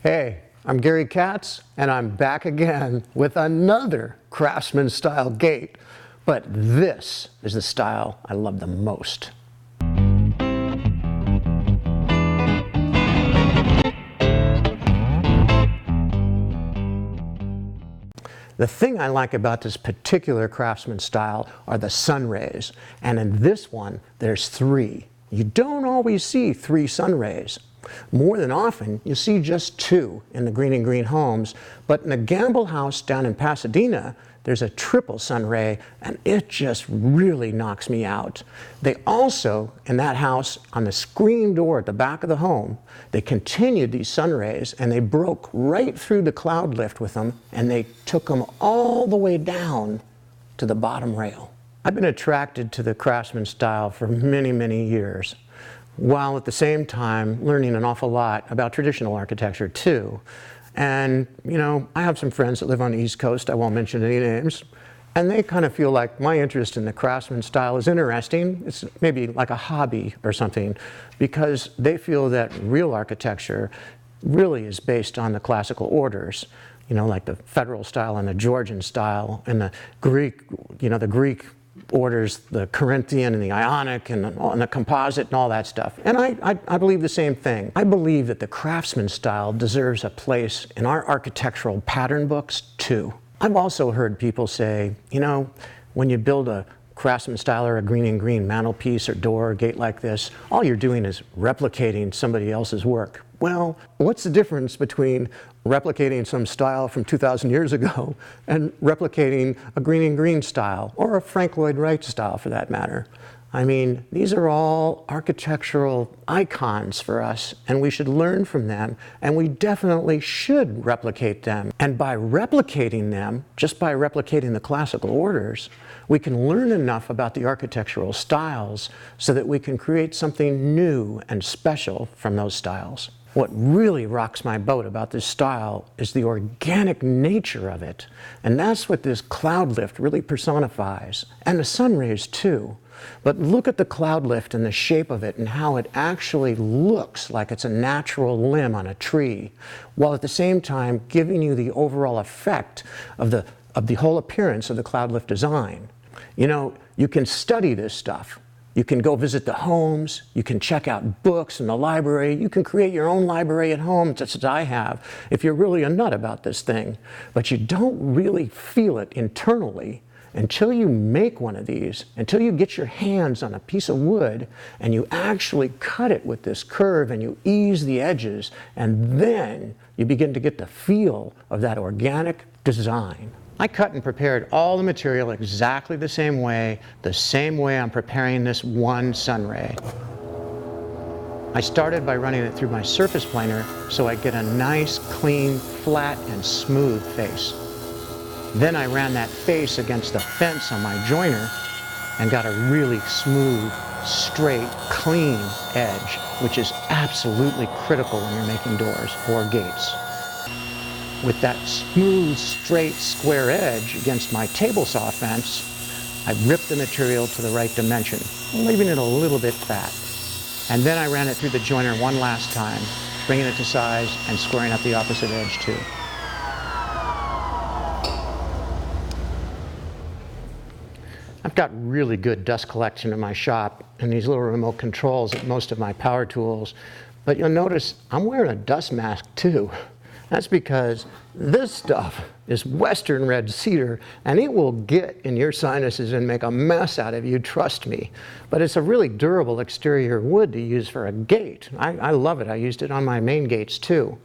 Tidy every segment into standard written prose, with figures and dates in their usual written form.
Hey, I'm Gary Katz, and I'm back again with another Craftsman style gate. But this is the style I love the most. The thing I like about this particular Craftsman style are the sun rays, and in this one there's three. You don't always see three sun rays. More than often, you see just two in the Greene homes, but in the Gamble house down in Pasadena, there's a triple sun ray, and it just really knocks me out. They also, in that house, on the screen door at the back of the home, they continued these sun rays, and they broke right through the cloud lift with them, and they took them all the way down to the bottom rail. I've been attracted to the Craftsman style for many, many years, while at the same time learning an awful lot about traditional architecture too. And you know, I have some friends that live on the East Coast, I won't mention any names, and they kind of feel like my interest in the Craftsman style is interesting. It's maybe like a hobby or something, because they feel that real architecture really is based on the classical orders, you know, like the Federal style and the Georgian style, and the Greek, you know, the Greek orders, the Corinthian and the Ionic and the composite and all that stuff. And I believe the same thing. I believe that the Craftsman style deserves a place in our architectural pattern books too. I've also heard people say, you know, when you build a Craftsman style or a Greene mantelpiece or door or gate like this, all you're doing is replicating somebody else's work. Well, what's the difference between replicating some style from 2,000 years ago and replicating a Greene style, or a Frank Lloyd Wright style for that matter? I mean, these are all architectural icons for us, and we should learn from them, and we definitely should replicate them. And by replicating them, just by replicating the classical orders, we can learn enough about the architectural styles so that we can create something new and special from those styles. What really rocks my boat about this style is the organic nature of it. And that's what this cloud lift really personifies, and the sun rays too. But look at the cloud lift and the shape of it and how it actually looks like it's a natural limb on a tree, while at the same time giving you the overall effect of the whole appearance of the cloud lift design. You know, you can study this stuff. You can go visit the homes, you can check out books in the library, you can create your own library at home, such as I have, if you're really a nut about this thing. But you don't really feel it internally until you make one of these, until you get your hands on a piece of wood and you actually cut it with this curve and you ease the edges, and then you begin to get the feel of that organic design. I cut and prepared all the material exactly the same way I'm preparing this one sun ray. I started by running it through my surface planer so I get a nice, clean, flat, and smooth face. Then I ran that face against the fence on my joiner and got a really smooth, straight, clean edge, which is absolutely critical when you're making doors or gates. With that smooth, straight, square edge against my table saw fence, I ripped the material to the right dimension, leaving it a little bit fat. And then I ran it through the joiner one last time, bringing it to size and squaring up the opposite edge too. I've got really good dust collection in my shop and these little remote controls at most of my power tools, but you'll notice I'm wearing a dust mask too. That's because this stuff is Western red cedar, and it will get in your sinuses and make a mess out of you, trust me. But it's a really durable exterior wood to use for a gate. I love it. I used it on my main gates too.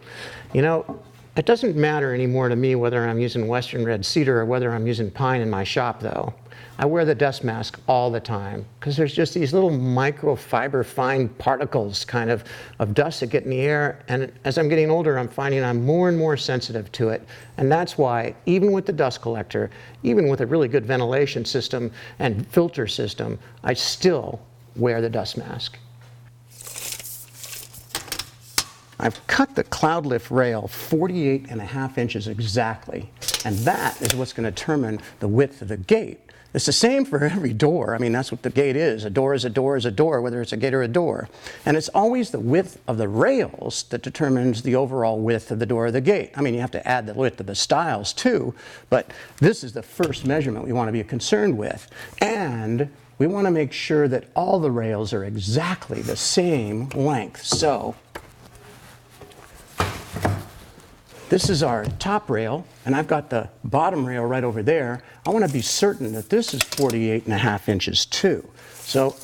You know, it doesn't matter anymore to me whether I'm using Western red cedar or whether I'm using pine in my shop though. I wear the dust mask all the time because there's just these little microfiber fine particles kind of dust that get in the air, and as I'm getting older I'm finding I'm more and more sensitive to it, and that's why even with the dust collector, even with a really good ventilation system and filter system, I still wear the dust mask. I've cut the cloud lift rail 48.5 inches exactly, and that is what's going to determine the width of the gate. It's the same for every door. I mean, that's what the gate is. A door is a door is a door, whether it's a gate or a door. And it's always the width of the rails that determines the overall width of the door or the gate. I mean, you have to add the width of the stiles too, but this is the first measurement we want to be concerned with. And we want to make sure that all the rails are exactly the same length. So this is our top rail, and I've got the bottom rail right over there. I want to be certain that this is 48.5 inches too. So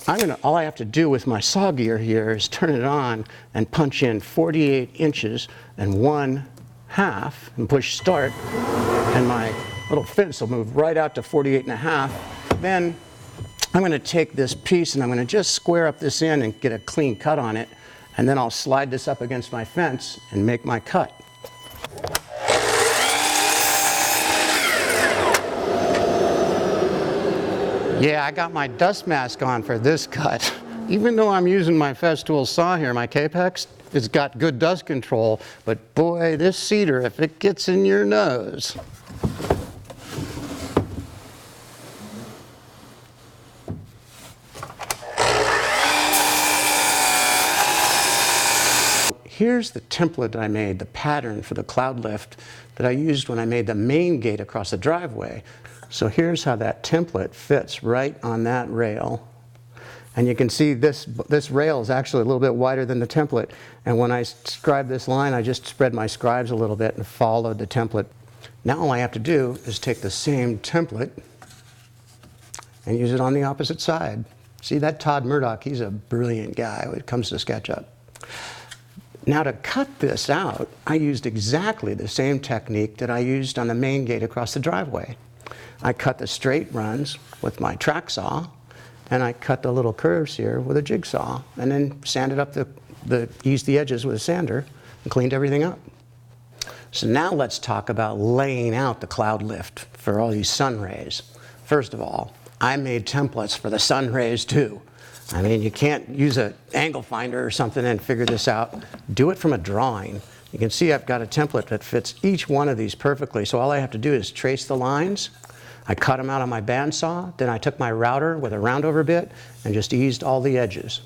all I have to do with my saw gear here is turn it on and punch in 48 inches and 1/2 and push start, and my little fence will move right out to 48.5. Then I'm going to take this piece and I'm going to just square up this end and get a clean cut on it, and then I'll slide this up against my fence and make my cut. Yeah, I got my dust mask on for this cut. Even though I'm using my Festool saw here, my Capex, it's got good dust control, but boy, this cedar, if it gets in your nose. Here's the template that I made, the pattern for the cloud lift that I used when I made the main gate across the driveway. So here's how that template fits right on that rail. And you can see this rail is actually a little bit wider than the template. And when I scribed this line, I just spread my scribes a little bit and followed the template. Now all I have to do is take the same template and use it on the opposite side. See, that Todd Murdoch, he's a brilliant guy when it comes to SketchUp. Now to cut this out, I used exactly the same technique that I used on the main gate across the driveway. I cut the straight runs with my track saw, and I cut the little curves here with a jigsaw, and then sanded up eased the edges with a sander and cleaned everything up. So now let's talk about laying out the cloud lift for all these sun rays. First of all, I made templates for the sun rays too. I mean, you can't use an angle finder or something and figure this out. Do it from a drawing. You can see I've got a template that fits each one of these perfectly. So all I have to do is trace the lines. I cut them out on my bandsaw. Then I took my router with a roundover bit and just eased all the edges.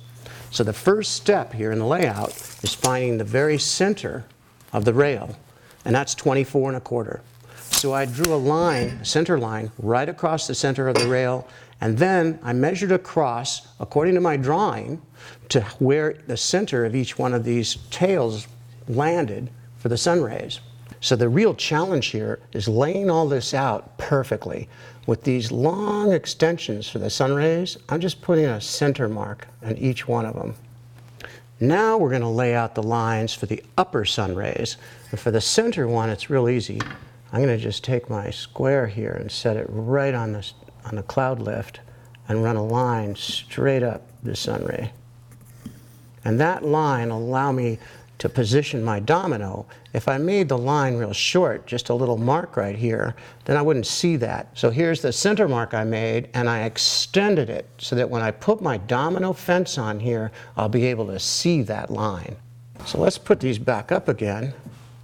So the first step here in the layout is finding the very center of the rail, and that's 24.25. So I drew a line, a center line, right across the center of the rail, and then I measured across, according to my drawing, to where the center of each one of these tails landed for the sun rays. So the real challenge here is laying all this out perfectly. With these long extensions for the sun rays, I'm just putting a center mark on each one of them. Now we're going to lay out the lines for the upper sun rays. And for the center one, it's real easy. I'm going to just take my square here and set it right on the cloud lift and run a line straight up the sun ray. And that line will allow me to position my domino. If I made the line real short, just a little mark right here, then I wouldn't see that. So here's the center mark I made, and I extended it so that when I put my domino fence on here, I'll be able to see that line. So let's put these back up again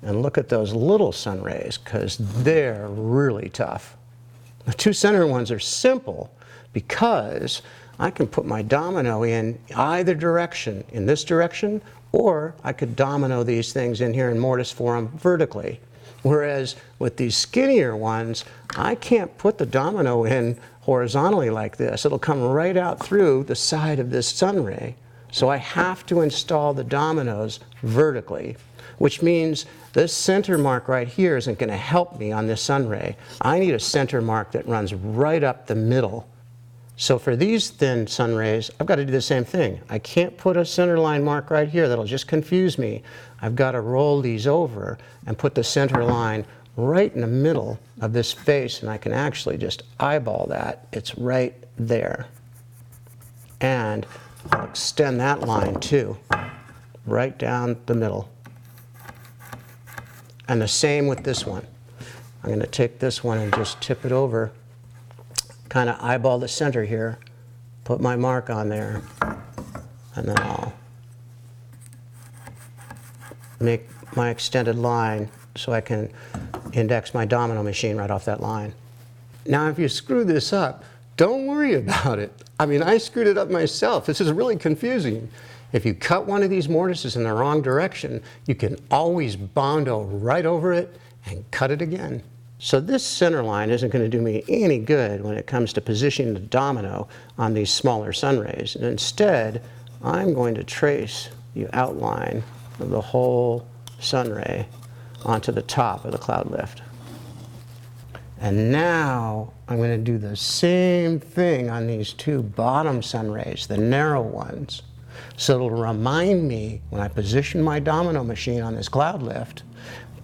and look at those little sun rays, because they're really tough. The two center ones are simple because I can put my domino in either direction, in this direction, or I could domino these things in here and mortise for them vertically. Whereas with these skinnier ones, I can't put the domino in horizontally like this. It'll come right out through the side of this sun ray. So I have to install the dominoes vertically, which means this center mark right here isn't going to help me on this sun ray. I need a center mark that runs right up the middle. So for these thin sun rays, I've got to do the same thing. I can't put a center line mark right here. That'll just confuse me. I've got to roll these over and put the center line right in the middle of this face, and I can actually just eyeball that. It's right there. And I'll extend that line too, right down the middle. And the same with this one. I'm going to take this one and just tip it over, kind of eyeball the center here, put my mark on there, and then I'll make my extended line so I can index my domino machine right off that line. Now if you screw this up, Don't worry about it. I mean, I screwed it up myself. This is really confusing. If you cut one of these mortises in the wrong direction, you can always bondo right over it and cut it again. So this center line isn't going to do me any good when it comes to positioning the domino on these smaller sun rays. And instead, I'm going to trace the outline of the whole sun ray onto the top of the cloud lift. And now I'm going to do the same thing on these two bottom sun rays, the narrow ones. So it'll remind me when I position my domino machine on this cloud lift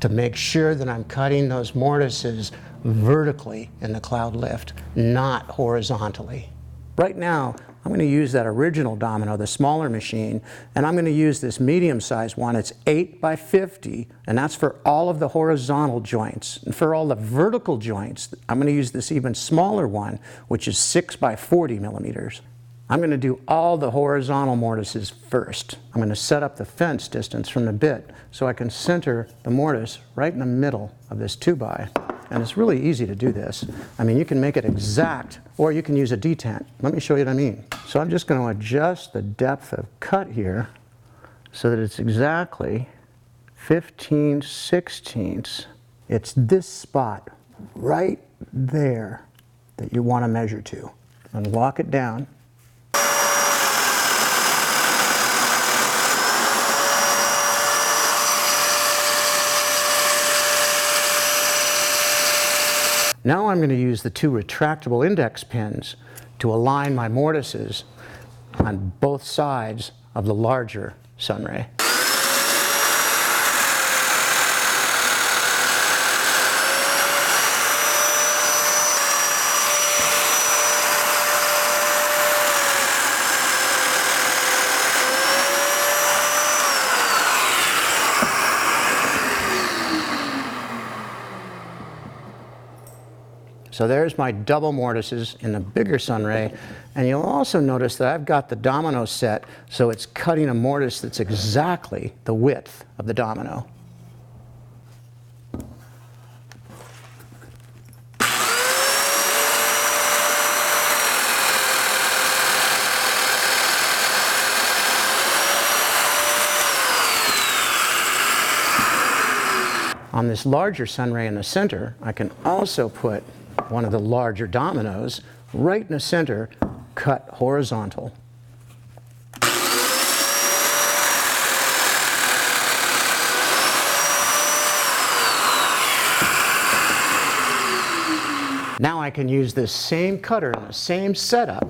to make sure that I'm cutting those mortises vertically in the cloud lift, not horizontally. Right now, I'm going to use that original domino, the smaller machine, and I'm going to use this medium-sized one. It's 8 by 50, and that's for all of the horizontal joints. And for all the vertical joints, I'm going to use this even smaller one, which is 6 by 40 millimeters. I'm going to do all the horizontal mortises first. I'm going to set up the fence distance from the bit so I can center the mortise right in the middle of this 2x. And it's really easy to do this. I mean, you can make it exact, or you can use a detent. Let me show you what I mean. So I'm just going to adjust the depth of cut here so that it's exactly 15/16. It's this spot right there that you want to measure to. And lock it down. Now I'm going to use the two retractable index pins to align my mortises on both sides of the larger sun ray. So there's my double mortises in the bigger sun ray, and you'll also notice that I've got the domino set so it's cutting a mortise that's exactly the width of the domino. On this larger sun ray in the center, I can also put one of the larger dominoes right in the center, cut horizontal. Now I can use this same cutter and the same setup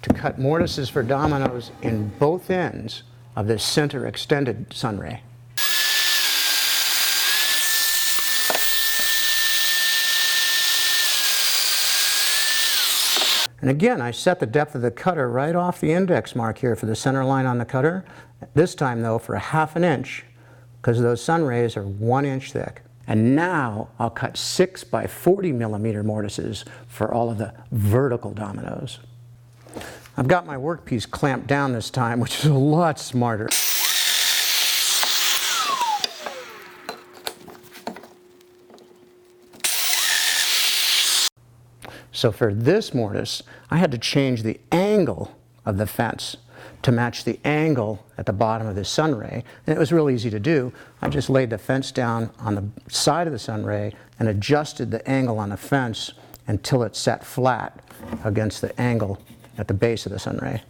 to cut mortises for dominoes in both ends of this center extended sun ray. And again, I set the depth of the cutter right off the index mark here for the center line on the cutter. This time though for 1/2 inch, because those sun rays are 1 inch thick. And now I'll cut 6 by 40 millimeter mortises for all of the vertical dominoes. I've got my workpiece clamped down this time, which is a lot smarter. So for this mortise, I had to change the angle of the fence to match the angle at the bottom of this sun ray. And it was real easy to do. I just laid the fence down on the side of the sun ray and adjusted the angle on the fence until it sat flat against the angle at the base of the sun ray.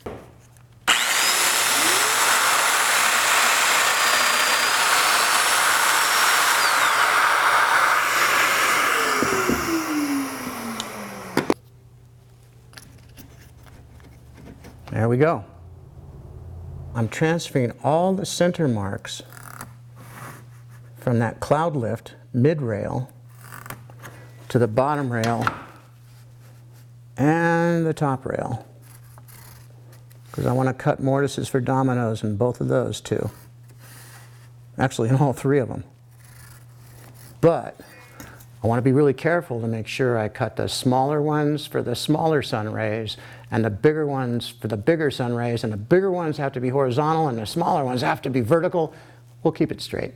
There we go. I'm transferring all the center marks from that cloud lift mid-rail to the bottom rail and the top rail, because I want to cut mortises for dominoes in both of those too. Actually, in all 3 of them. But I want to be really careful to make sure I cut the smaller ones for the smaller sun rays and the bigger ones for the bigger sun rays, and the bigger ones have to be horizontal and the smaller ones have to be vertical. We'll keep it straight.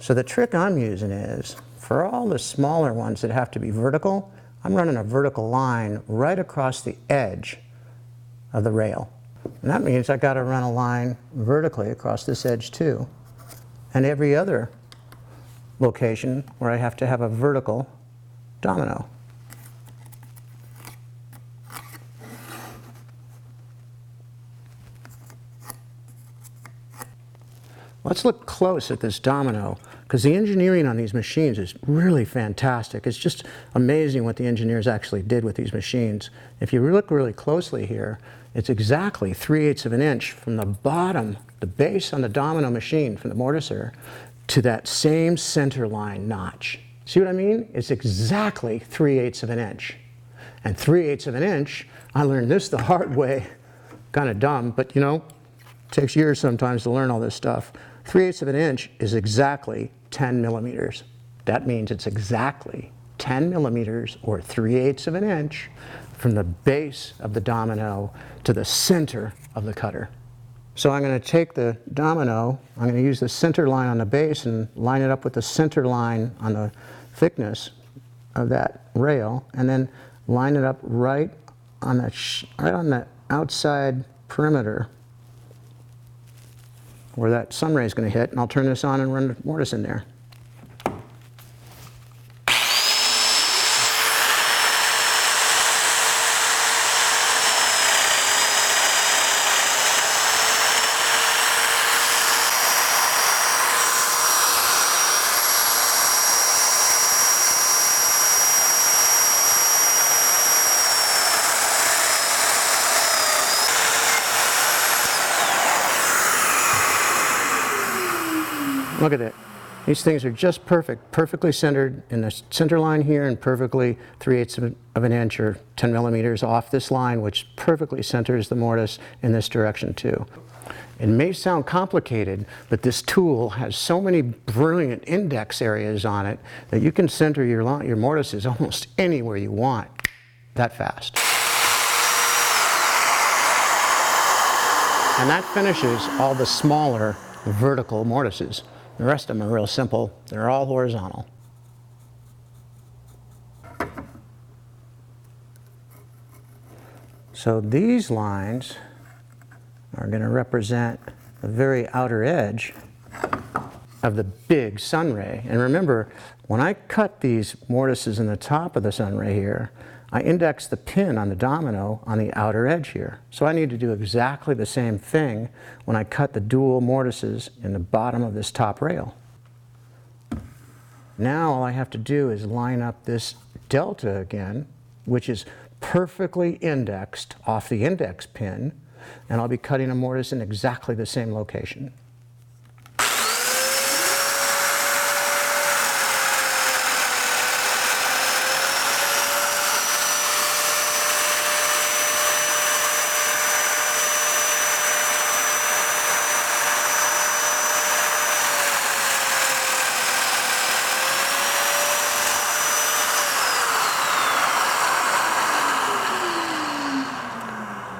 So the trick I'm using is, for all the smaller ones that have to be vertical, I'm running a vertical line right across the edge of the rail. And that means I got to run a line vertically across this edge too. And every other location where I have to have a vertical domino. Let's look close at this domino, because the engineering on these machines is really fantastic. It's just amazing what the engineers actually did with these machines. If you look really closely here, it's exactly 3/8 of an inch from the bottom, the base on the domino machine, from the mortiser, to that same center line notch. See what I mean? It's exactly 3/8 of an inch. And 3/8 of an inch, I learned this the hard way. Kind of dumb, but you know, it takes years sometimes to learn all this stuff. 3/8 of an inch is exactly 10 millimeters. That means it's exactly 10 millimeters, or 3/8 of an inch, from the base of the domino to the center of the cutter. So I'm going to take the domino, I'm going to use the center line on the base and line it up with the center line on the thickness of that rail, and then line it up right on the outside perimeter where that sun ray is going to hit, and I'll turn this on and run the mortise in there. Look at it. These things are just perfect, perfectly centered in the center line here, and perfectly 3/8 of an inch, or 10 millimeters off this line, which perfectly centers the mortise in this direction too. It may sound complicated, but this tool has so many brilliant index areas on it that you can center your mortises almost anywhere you want that fast. And that finishes all the smaller vertical mortises. The rest of them are real simple. They're all horizontal. So these lines are going to represent the very outer edge of the big sun ray. And remember, when I cut these mortises in the top of the sun ray here, I index the pin on the domino on the outer edge here. So I need to do exactly the same thing when I cut the dual mortises in the bottom of this top rail. Now all I have to do is line up this delta again, which is perfectly indexed off the index pin, and I'll be cutting a mortise in exactly the same location.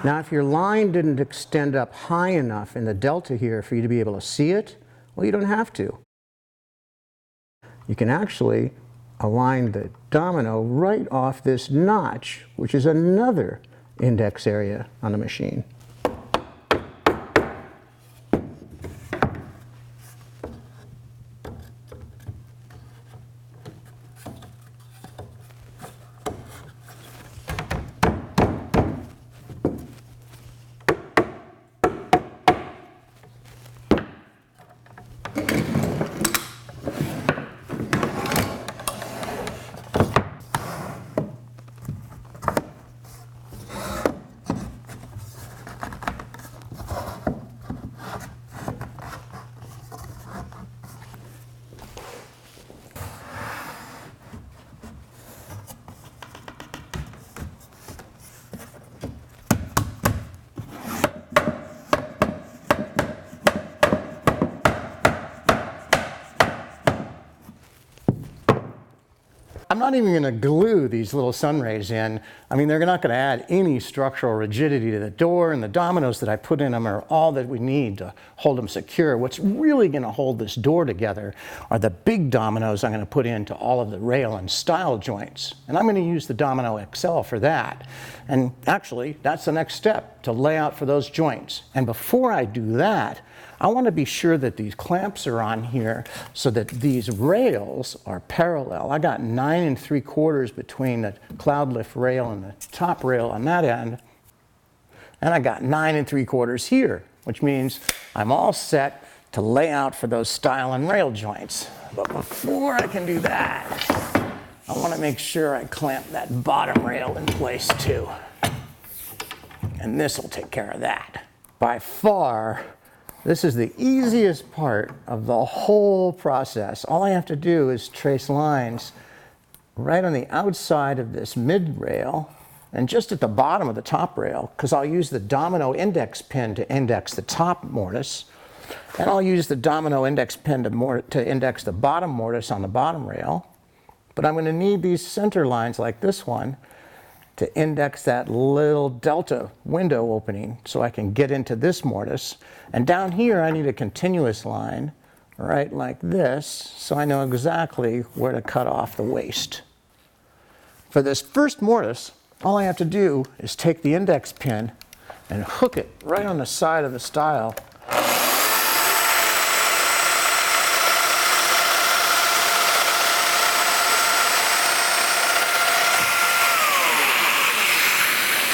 Now, if your line didn't extend up high enough in the delta here for you to be able to see it, well, you don't have to. You can actually align the domino right off this notch, which is another index area on the machine. I'm not even going to glue these little sun rays in. I mean, they're not going to add any structural rigidity to the door, and the dominoes that I put in them are all that we need to hold them secure. What's really going to hold this door together are the big dominoes I'm going to put into all of the rail and stile joints. And I'm going to use the Domino XL for that. And actually, that's the next step, to lay out for those joints. And before I do that, I want to be sure that these clamps are on here so that these rails are parallel. I got 9 3/4 between the cloud lift rail and the top rail on that end. And I got 9 3/4 here, which means I'm all set to lay out for those stile and rail joints. But before I can do that, I want to make sure I clamp that bottom rail in place too. And this will take care of that. By far, this is the easiest part of the whole process. All I have to do is trace lines right on the outside of this mid rail and just at the bottom of the top rail, because I'll use the domino index pin to index the top mortise, and I'll use the domino index pin to index the bottom mortise on the bottom rail. But I'm going to need these center lines like this one to index that little delta window opening so I can get into this mortise. And down here I need a continuous line right like this so I know exactly where to cut off the waste. For this first mortise, all I have to do is take the index pin and hook it right on the side of the stile.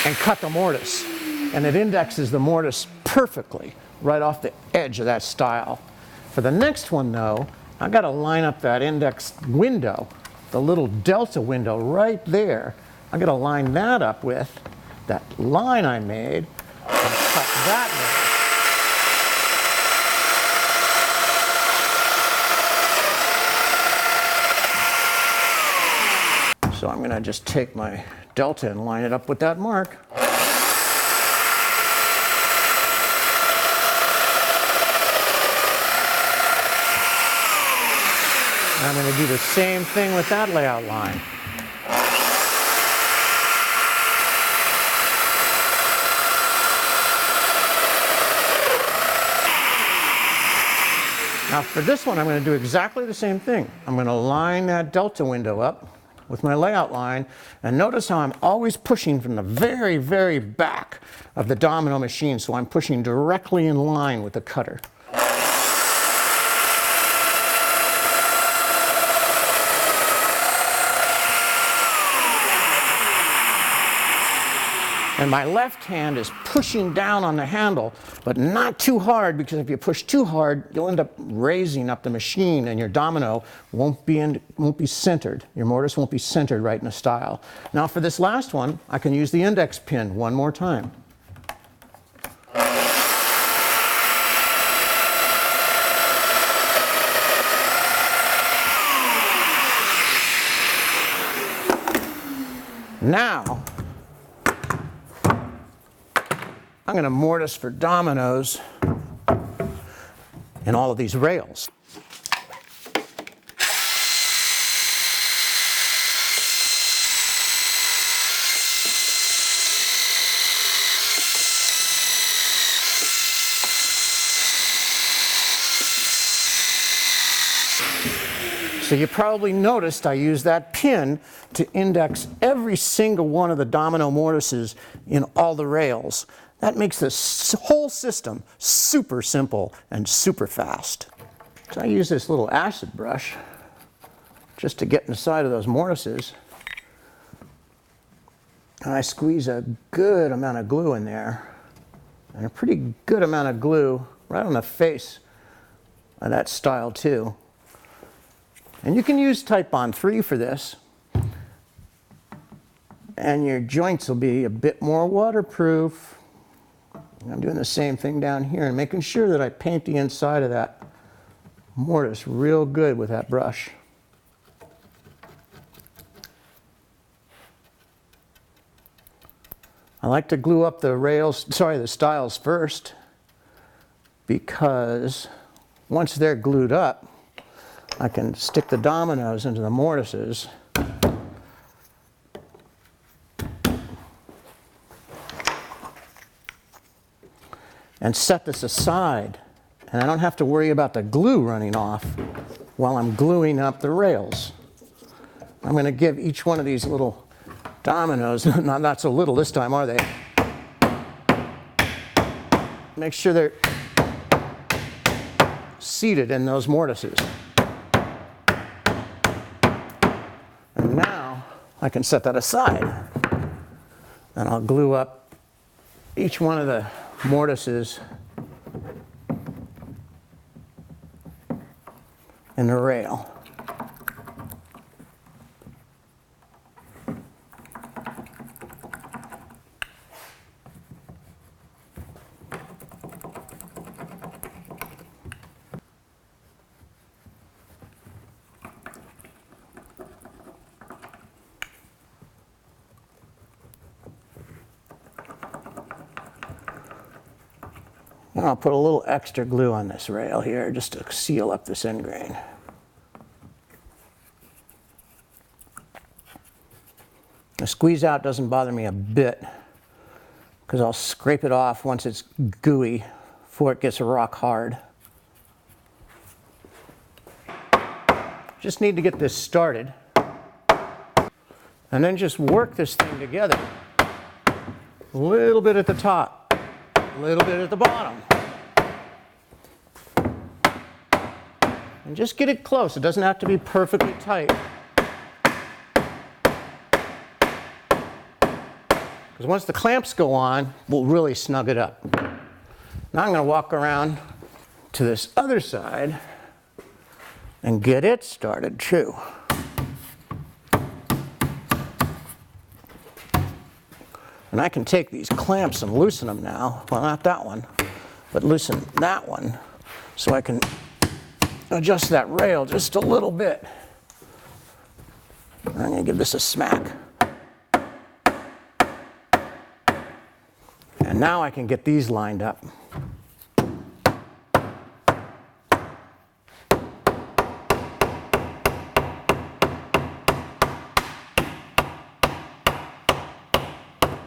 And cut the mortise, and it indexes the mortise perfectly right off the edge of that stile. For the next one though, I got to line up that index window, the little delta window right there. I got to line that up with that line I made and cut that way. So I'm going to just take my delta and line it up with that mark. And I'm going to do the same thing with that layout line. Now for this one, I'm going to do exactly the same thing. I'm going to line that delta window up with my layout line, and notice how I'm always pushing from the very, very back of the domino machine, so I'm pushing directly in line with the cutter. And my left hand is pushing down on the handle, but not too hard, because if you push too hard, you'll end up raising up the machine and your domino won't be centered. Your mortise won't be centered right in the stile. Now for this last one, I can use the index pin one more time. Now, I'm going to mortise for dominoes in all of these rails. So you probably noticed I used that pin to index every single one of the domino mortises in all the rails. That makes this whole system super simple and super fast. So I use this little acid brush just to get inside of those mortises. And I squeeze a good amount of glue in there, and a pretty good amount of glue right on the face of that stile too. And you can use Titebond 3 for this, and your joints will be a bit more waterproof. I'm doing the same thing down here and making sure that I paint the inside of that mortise real good with that brush. I like to glue up the stiles first, because once they're glued up, I can stick the dominoes into the mortises and set this aside. And I don't have to worry about the glue running off while I'm gluing up the rails. I'm going to give each one of these little dominoes, not so little this time, are they? Make sure they're seated in those mortises. And now I can set that aside. And I'll glue up each one of the mortises in the rail. And I'll put a little extra glue on this rail here just to seal up this end grain. The squeeze out doesn't bother me a bit because I'll scrape it off once it's gooey before it gets rock hard. Just need to get this started and then just work this thing together. A little bit at the top, a little bit at the bottom. And just get it close. It doesn't have to be perfectly tight. Because once the clamps go on, we'll really snug it up. Now I'm going to walk around to this other side and get it started too. And I can take these clamps and loosen them now. Well, not that one, but loosen that one so I can adjust that rail just a little bit. I'm going to give this a smack. And now I can get these lined up.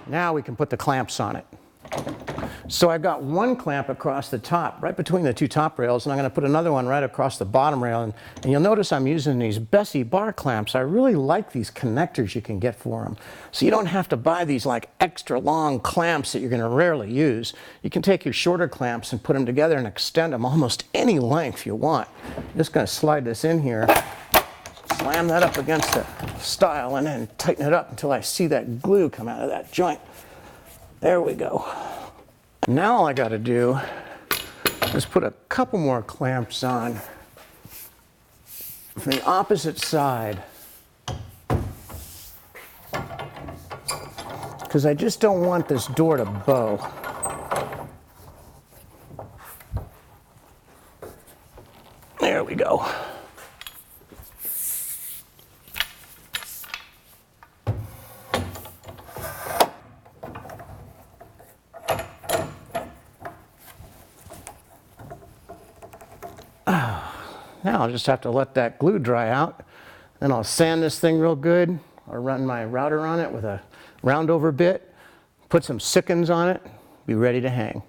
Now we can put the clamps on it. So I've got one clamp across the top, right between the two top rails, and I'm going to put another one right across the bottom rail. And you'll notice I'm using these Bessie bar clamps. I really like these connectors you can get for them. So you don't have to buy these like extra long clamps that you're going to rarely use. You can take your shorter clamps and put them together and extend them almost any length you want. I'm just going to slide this in here, slam that up against the stile, and then tighten it up until I see that glue come out of that joint. There we go. Now all I got to do is put a couple more clamps on from the opposite side, because I just don't want this door to bow. There we go. Now I'll just have to let that glue dry out. Then I'll sand this thing real good, or run my router on it with a round over bit, put some sickens on it, be ready to hang.